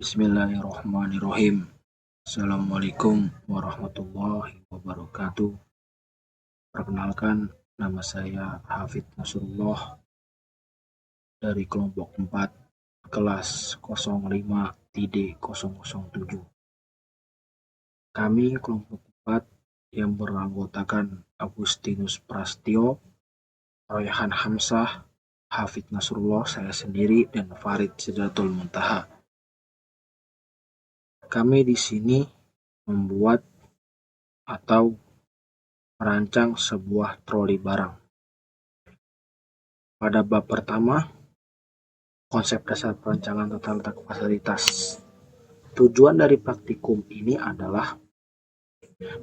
Bismillahirrahmanirrahim. Assalamualaikum warahmatullahi wabarakatuh. Perkenalkan, nama saya Hafid Nasrullah dari kelompok 4 kelas 05-007. Kami kelompok 4 yang beranggotakan Agustinus Prastio, Royhan Hamzah, Hafid Nasrullah, saya sendiri, dan Farid Sidratul Muntaha. Kami di sini membuat atau merancang sebuah troli barang. Pada bab pertama, konsep dasar perancangan tata letak fasilitas. Tujuan dari praktikum ini adalah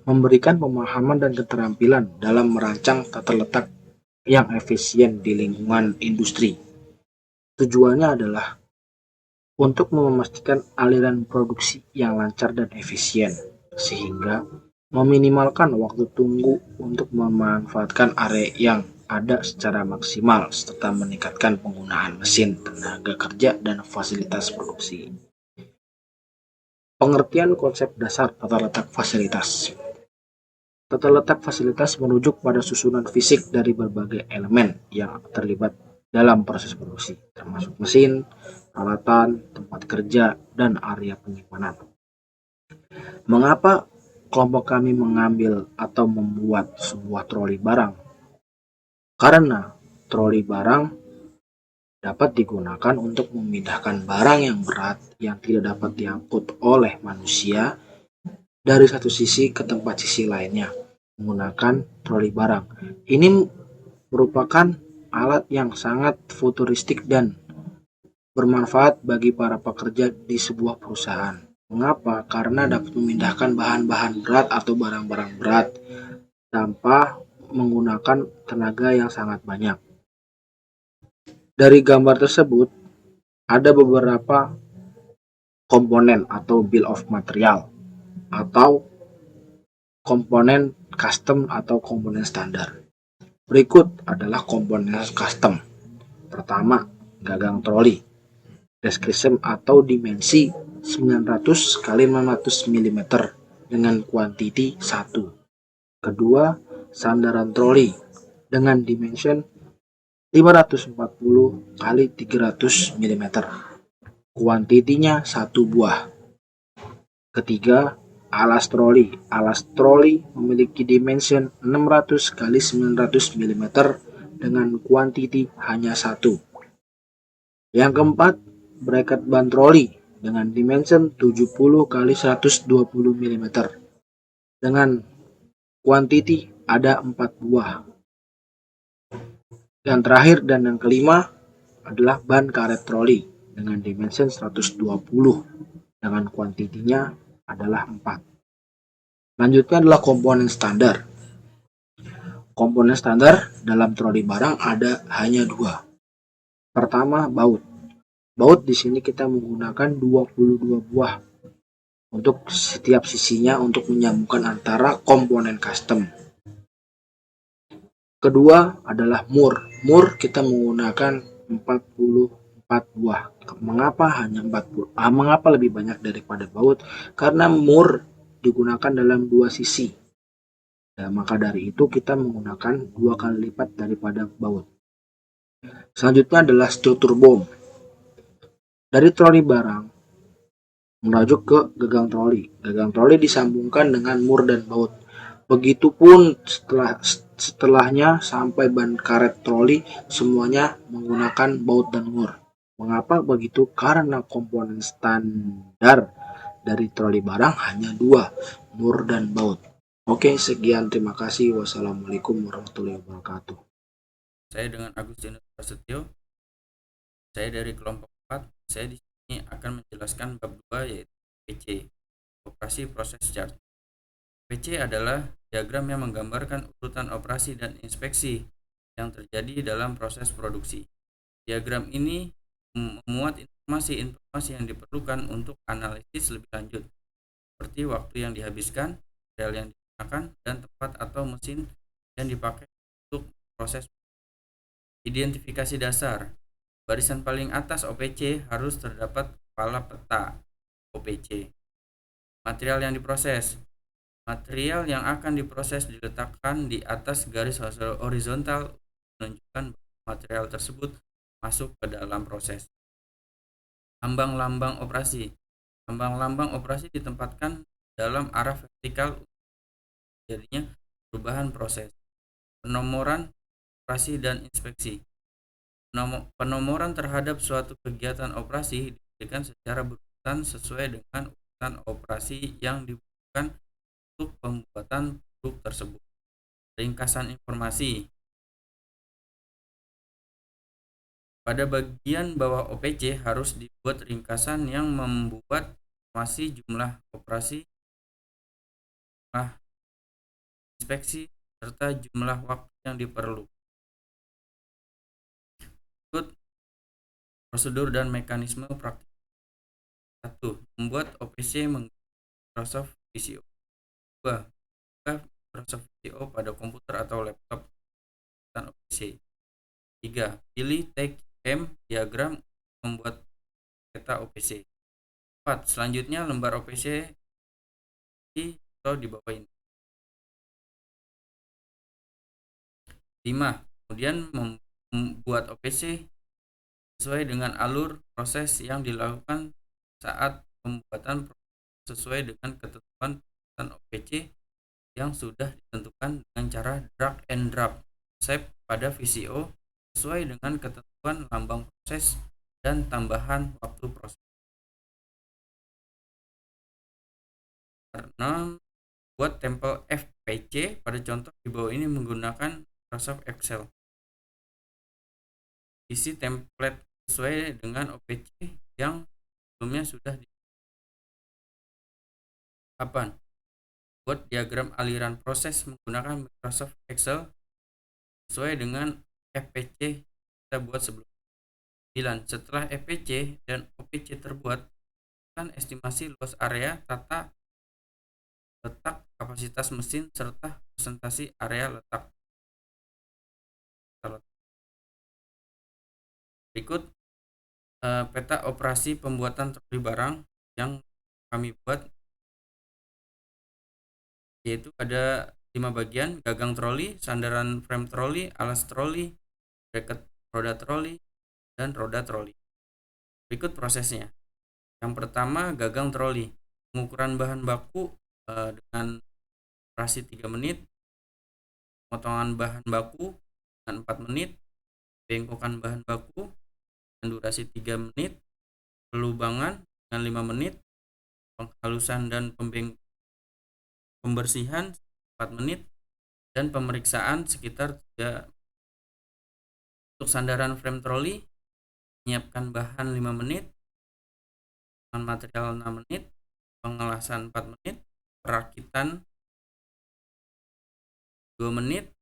memberikan pemahaman dan keterampilan dalam merancang tata letak yang efisien di lingkungan industri. Tujuannya adalah untuk memastikan aliran produksi yang lancar dan efisien, sehingga meminimalkan waktu tunggu untuk memanfaatkan area yang ada secara maksimal, serta meningkatkan penggunaan mesin, tenaga kerja, dan fasilitas produksi. Pengertian konsep dasar tata letak fasilitas. Tata letak fasilitas merujuk pada susunan fisik dari berbagai elemen yang terlibat dalam proses produksi, termasuk mesin, peralatan, tempat kerja, dan area penyimpanan. Mengapa kelompok kami mengambil atau membuat sebuah troli barang? Karena troli barang dapat digunakan untuk memindahkan barang yang berat yang tidak dapat diangkut oleh manusia dari satu sisi ke tempat sisi lainnya menggunakan troli barang. Ini merupakan alat yang sangat futuristik dan bermanfaat bagi para pekerja di sebuah perusahaan. Mengapa? Karena dapat memindahkan bahan-bahan berat atau barang-barang berat tanpa menggunakan tenaga yang sangat banyak. Dari gambar tersebut, ada beberapa komponen atau bill of material atau komponen custom atau komponen standar. Berikut adalah komponen custom. Pertama, gagang troli. Deskripsi atau dimensi 900 x 500 mm dengan kuantiti 1. Kedua, sandaran troli dengan dimension 540 x 300 mm. Kuantitinya 1 buah. Ketiga, alas troli. Alas troli memiliki dimension 600 x 900 mm dengan kuantiti hanya 1. Yang keempat, bracket ban troli dengan dimension 70 x 120 mm dengan kuantiti ada 4 buah. Yang terakhir dan yang kelima adalah ban karet troli dengan dimension 120 dengan kuantitinya adalah 4. Selanjutnya adalah komponen standar. Komponen standar dalam troli barang ada hanya 2. Pertama, baut. Baut di sini kita menggunakan 22 buah untuk setiap sisinya untuk menyambungkan antara komponen custom. Kedua adalah mur. Mur kita menggunakan 44 buah. Mengapa hanya 40? Mengapa lebih banyak daripada baut? Karena mur digunakan dalam 2 sisi. Ya, maka dari itu kita menggunakan 2 kali lipat daripada baut. Selanjutnya adalah struktur bom. Dari troli barang merujuk ke gagang troli. Gagang troli disambungkan dengan mur dan baut. Begitupun setelahnya sampai ban karet troli semuanya menggunakan baut dan mur. Mengapa begitu? Karena komponen standar dari troli barang hanya 2, mur dan baut. Oke, sekian, terima kasih. Wassalamualaikum warahmatullahi wabarakatuh. Saya dengan Agustinus Prasetyo. Saya dari kelompok 4. Saya di sini akan menjelaskan bab 2 yaitu PC, operasi proses chart. PC adalah diagram yang menggambarkan urutan operasi dan inspeksi yang terjadi dalam proses produksi. Diagram ini memuat informasi yang diperlukan untuk analisis lebih lanjut, seperti waktu yang dihabiskan, rel yang digunakan, dan tempat atau mesin yang dipakai untuk proses. Identifikasi dasar. Barisan paling atas OPC harus terdapat kepala peta OPC. Material yang diproses. Material yang akan diproses diletakkan di atas garis horizontal menunjukkan material tersebut masuk ke dalam proses. Lambang-lambang operasi. Lambang-lambang operasi ditempatkan dalam arah vertikal jadinya perubahan proses. Penomoran operasi dan inspeksi. Penomoran terhadap suatu kegiatan operasi diberikan secara berurutan sesuai dengan urutan operasi yang dibutuhkan untuk pembuatan produk tersebut. Ringkasan informasi. Pada bagian bawah OPC harus dibuat ringkasan yang membuat informasi jumlah operasi, jumlah inspeksi, serta jumlah waktu yang diperlukan. Ikut prosedur dan mekanisme praktik. 1. Membuat OPC menggunakan Microsoft Visio. 2. Buka Microsoft Visio pada komputer atau laptop dan OPC. 3. Pilih tag diagram membuat peta OPC. 4. Selanjutnya lembar OPC atau di bawah ini. 5. Kemudian membuat OPC sesuai dengan alur proses yang dilakukan saat pembuatan sesuai dengan ketentuan OPC yang sudah ditentukan dengan cara drag and drop shape pada VCO sesuai dengan ketentuan lambang proses dan tambahan waktu proses. Karena buat tempel FPC pada contoh di bawah ini menggunakan Microsoft Excel. Isi template sesuai dengan OPC yang sebelumnya sudah di buat diagram aliran proses menggunakan Microsoft Excel sesuai dengan FPC kita buat sebelumnya. 9. Setelah FPC dan OPC terbuat, kan estimasi luas area, tata letak kapasitas mesin serta presentasi area letak. Berikut peta operasi pembuatan troli barang yang kami buat, yaitu ada 5 bagian: gagang troli, sandaran frame troli, alas troli, bracket roda troli, dan roda troli. Berikut prosesnya. Yang pertama, gagang troli. Pengukuran bahan baku dengan durasi 3 menit, potongan bahan baku dengan 4 menit, bengkokan bahan baku dengan durasi 3 menit, pelubangan dengan 5 menit, penghalusan dan pembersihan 4 menit, dan pemeriksaan sekitar 3. Untuk sandaran frame troli, menyiapkan bahan 5 menit, material 6 menit, pengelasan 4 menit, perakitan 2 menit,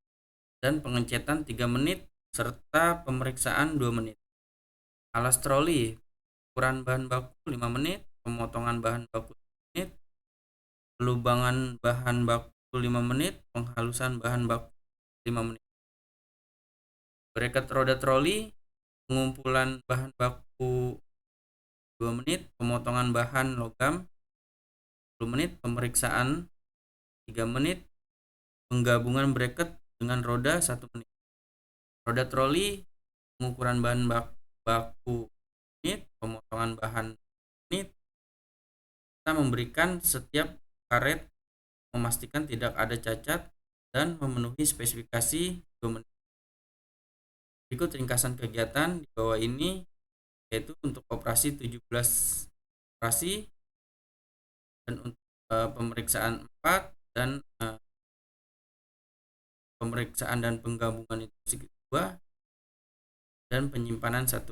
dan pengecetan 3 menit, serta pemeriksaan 2 menit. Alas troli, ukuran bahan baku 5 menit, pemotongan bahan baku 1 menit, pelubangan bahan baku 5 menit, penghalusan bahan baku 5 menit. Bracket roda troli, pengumpulan bahan baku 2 menit, pemotongan bahan logam 10 menit, pemeriksaan 3 menit, penggabungan bracket dengan roda 1 menit. Roda troli, pengukuran bahan baku menit, pemotongan bahan menit. Kita memberikan setiap karet, memastikan tidak ada cacat dan memenuhi spesifikasi 2 menit. Berikut ringkasan kegiatan di bawah ini, yaitu untuk operasi 17 operasi dan untuk pemeriksaan 4 dan pemeriksaan dan penggabungan itu 2 dan penyimpanan 1.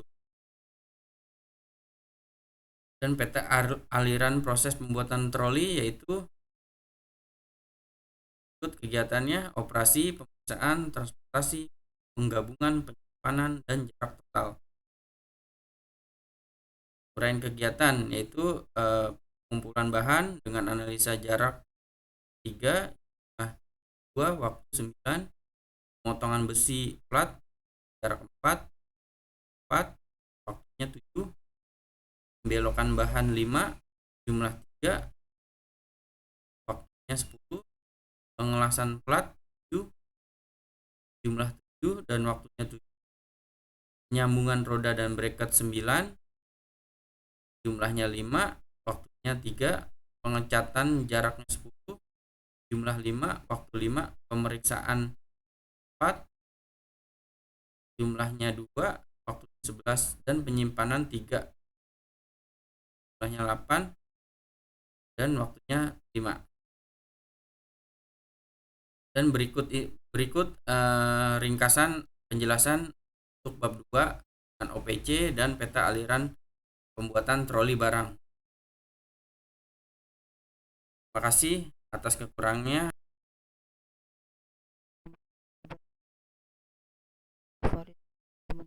Dan peta aliran proses pembuatan troli, yaitu ikut kegiatannya: operasi, pemeriksaan, transportasi, penggabungan, penyimpanan, dan jarak total. Uraian kegiatan yaitu pengumpulan bahan dengan analisa jarak 3, 2, waktu 9, pemotongan besi plat jarak 4, waktunya 7, membelokan bahan 5, jumlah 3, waktunya 10. Pengelasan plat 7, jumlah 7 dan waktunya 7. Penyambungan roda dan bracket 9, jumlahnya 5, waktunya 3. Pengecatan jaraknya 10, jumlah 5, waktu 5. Pemeriksaan 4, jumlahnya 2, waktu 11. Dan penyimpanan 3, jumlahnya 8 dan waktunya 5. Dan berikut ringkasan penjelasan untuk bab 2 dengan OPC dan peta aliran pembuatan troli barang. Terima kasih atas kekurangnya. Farid teman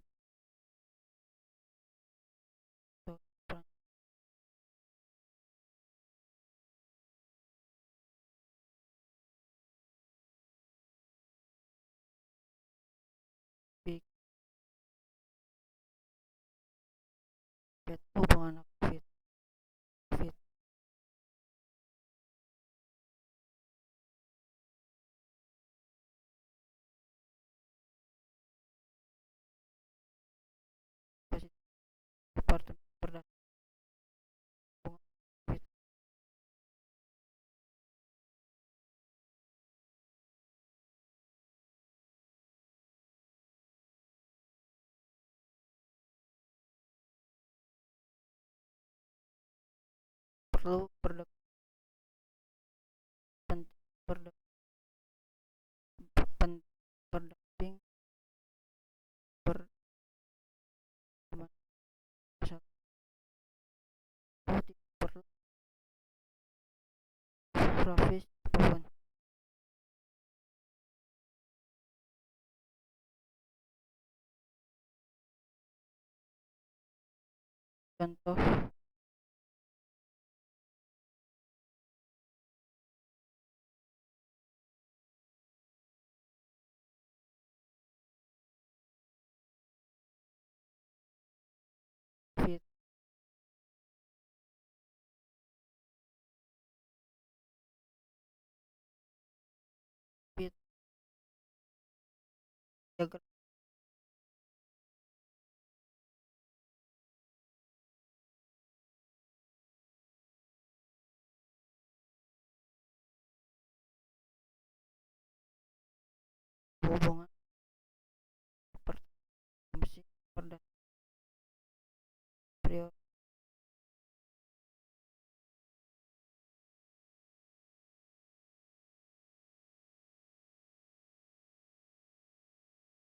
hubungan fit fit departemen perdata hubungan fit perlu pendamping berteman satu tidak perlu grafis apapun. Contoh fit fit diagram hubungan pertemsi perdata prior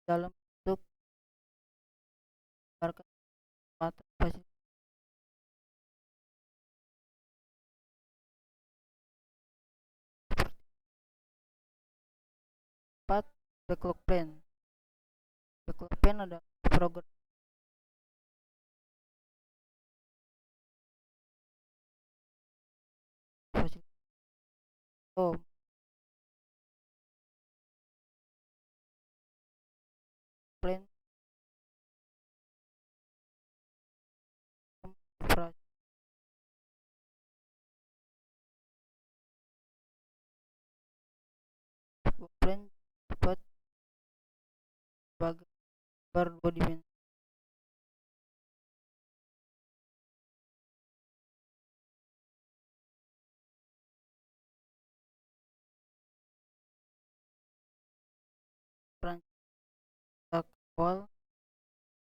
dalam bentuk harga atau fasilitas seperti 4. Backlog plan adalah program fasilitas plan operasi plan dapat sebagai dua dimensi perancangan awal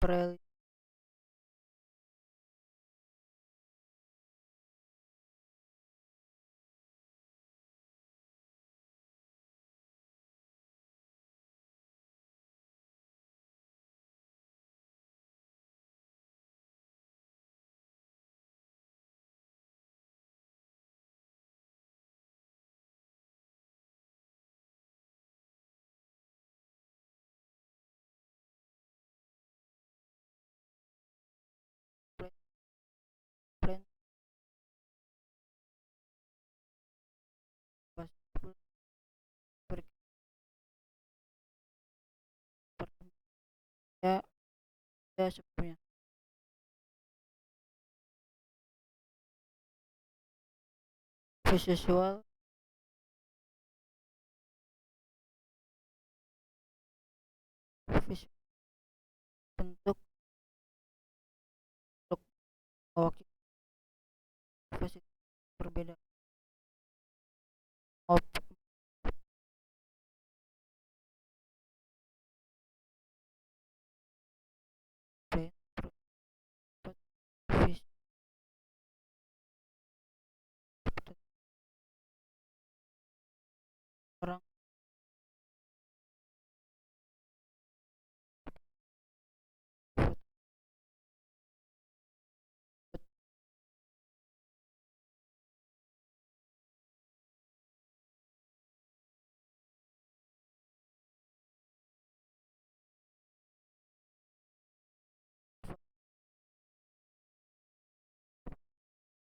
plan ya sebelumnya visual, bentuk untuk mewakili fasilitas berbeda. Orang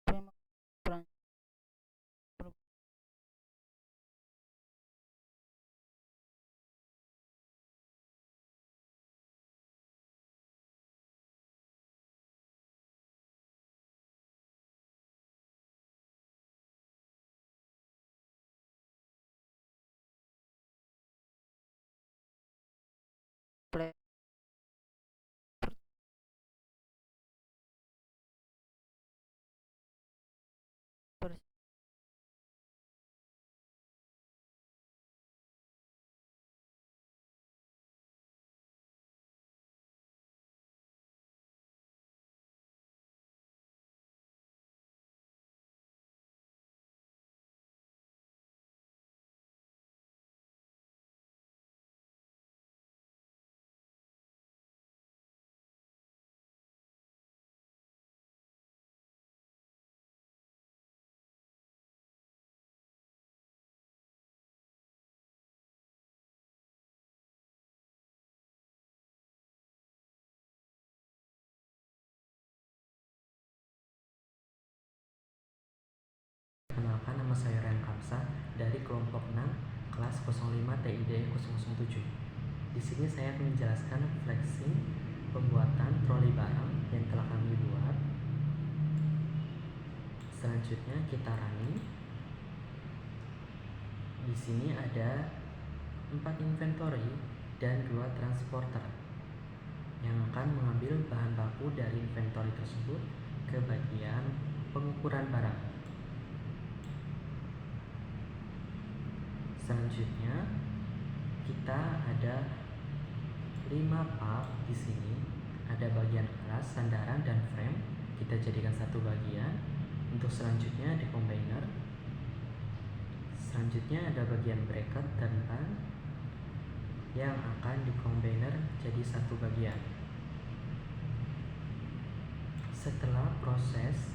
memang peran play Perkenalkan, nama saya Ryan Kamsa dari kelompok 6 kelas 05 TID 007. Di sini saya akan menjelaskan flexing pembuatan troli barang yang telah kami buat. Selanjutnya kita running. Di sini ada 4 inventory dan 2 transporter yang akan mengambil bahan baku dari inventory tersebut ke bagian pengukuran barang. Selanjutnya kita ada 5 part di sini. Ada bagian alas, sandaran, dan frame. Kita jadikan satu bagian. Untuk selanjutnya di combiner. Selanjutnya ada bagian bracket dan ban yang akan di combiner jadi satu bagian. Setelah proses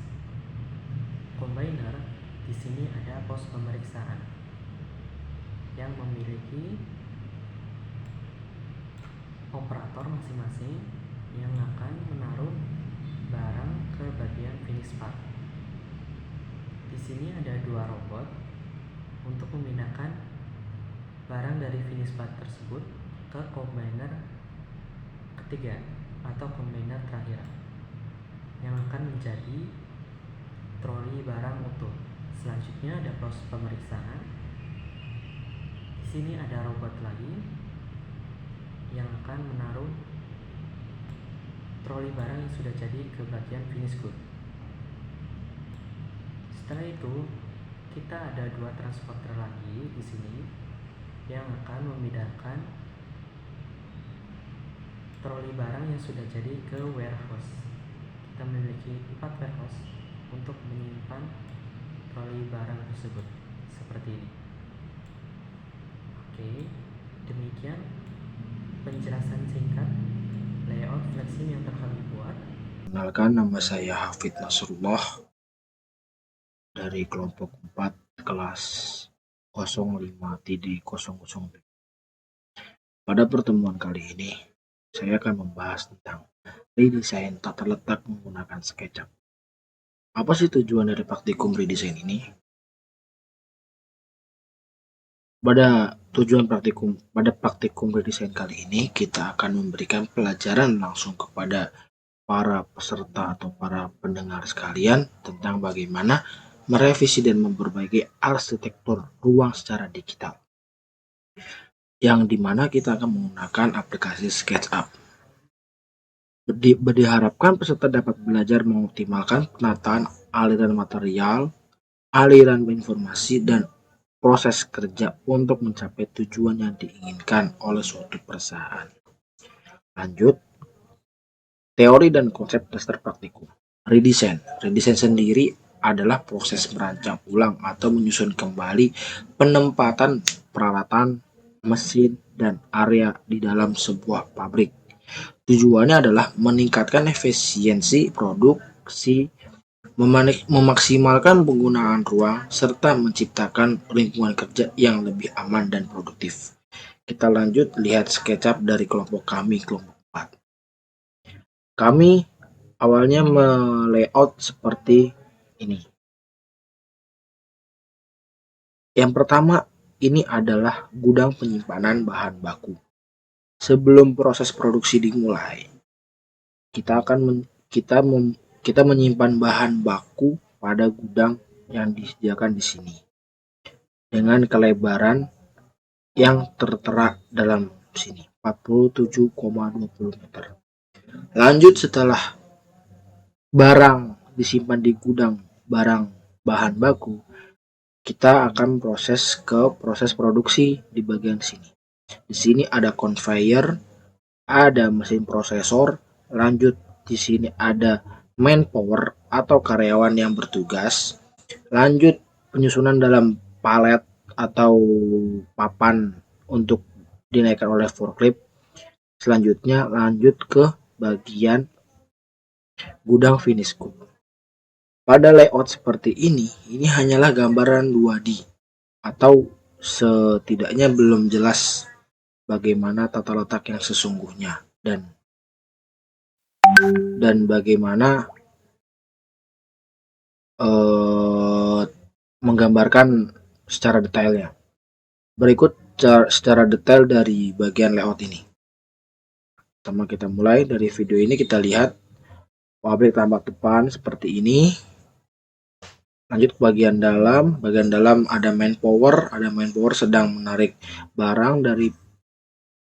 combiner, di sini ada pos pemeriksaan yang memiliki operator masing-masing yang akan menaruh barang ke bagian finish part. Di sini ada 2 robot untuk memindahkan barang dari finish part tersebut ke combiner ketiga atau combiner terakhir yang akan menjadi troli barang utuh. Selanjutnya ada proses pemeriksaan. Di sini ada robot lagi yang akan menaruh troli barang yang sudah jadi ke bagian finish good. Setelah itu kita ada 2 transporter lagi di sini yang akan memindahkan troli barang yang sudah jadi ke warehouse. Kita memiliki 4 warehouse untuk menyimpan troli barang tersebut seperti ini. Oke, demikian penjelasan singkat layout flexing yang telah kami buat. Kenalkan, nama saya Hafid Nasrullah dari kelompok 4 kelas 05 TD 005. Pada pertemuan kali ini, saya akan membahas tentang redesign tata letak menggunakan SketchUp. Apa sih tujuan dari praktikum redesign ini? Pada praktikum redesign kali ini, kita akan memberikan pelajaran langsung kepada para peserta atau para pendengar sekalian tentang bagaimana merevisi dan memperbaiki arsitektur ruang secara digital, yang dimana kita akan menggunakan aplikasi SketchUp. Diharapkan peserta dapat belajar mengoptimalkan penataan aliran material, aliran informasi, dan proses kerja untuk mencapai tujuan yang diinginkan oleh suatu perusahaan. Lanjut, teori dan konsep dasar praktikum. Redesign. Redesign sendiri adalah proses merancang ulang atau menyusun kembali penempatan peralatan, mesin, dan area di dalam sebuah pabrik. Tujuannya adalah meningkatkan efisiensi produksi, memaksimalkan penggunaan ruang, serta menciptakan lingkungan kerja yang lebih aman dan produktif. Kita lanjut lihat SketchUp dari kelompok kami, kelompok 4. Kami awalnya melayout seperti ini. Yang pertama, ini adalah gudang penyimpanan bahan baku. Sebelum proses produksi dimulai, kita menyimpan bahan baku pada gudang yang disediakan di sini dengan kelebaran yang tertera dalam sini 47,20 meter. Lanjut, setelah barang disimpan di gudang barang bahan baku, kita akan proses produksi di bagian sini. Di sini ada conveyor, ada mesin prosesor, lanjut di sini ada manpower atau karyawan yang bertugas, lanjut penyusunan dalam palet atau papan untuk dinaikkan oleh forklift. Selanjutnya lanjut ke bagian gudang finish good. Pada layout seperti ini hanyalah gambaran 2D atau setidaknya belum jelas bagaimana tata letak yang sesungguhnya dan bagaimana menggambarkan secara detailnya. Berikut secara detail dari bagian layout ini. Pertama, kita mulai dari video ini, kita lihat pabrik tampak depan seperti ini. Lanjut ke bagian dalam. Bagian dalam ada manpower sedang menarik barang dari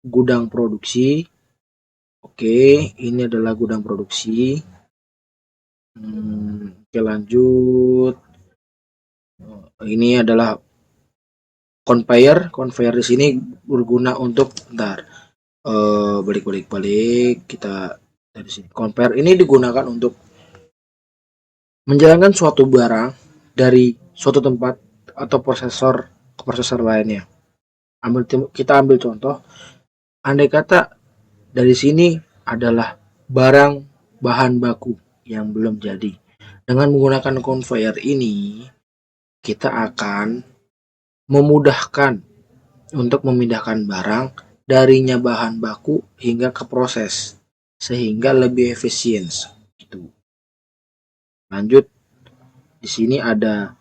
gudang produksi. Oke, ini adalah gudang produksi. Oke, lanjut. Ini adalah conveyor. Conveyor di sini berguna untuk balik kita dari sini. Conveyor ini digunakan untuk menjalankan suatu barang dari suatu tempat atau prosesor ke prosesor lainnya. Kita ambil contoh, andai kata dari sini adalah barang bahan baku yang belum jadi. Dengan menggunakan conveyor ini, kita akan memudahkan untuk memindahkan barang darinya bahan baku hingga ke proses, sehingga lebih efisien. Gitu. Lanjut, di sini ada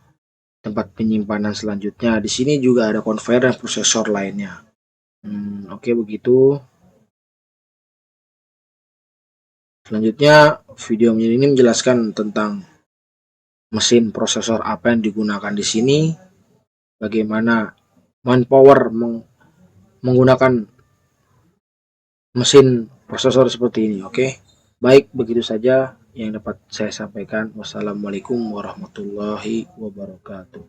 tempat penyimpanan selanjutnya. Di sini juga ada conveyor dan prosesor lainnya. Oke, begitu. Selanjutnya, video ini menjelaskan tentang mesin prosesor apa yang digunakan di sini, bagaimana manpower menggunakan mesin prosesor seperti ini. Oke, baik, begitu saja yang dapat saya sampaikan. Wassalamualaikum warahmatullahi wabarakatuh.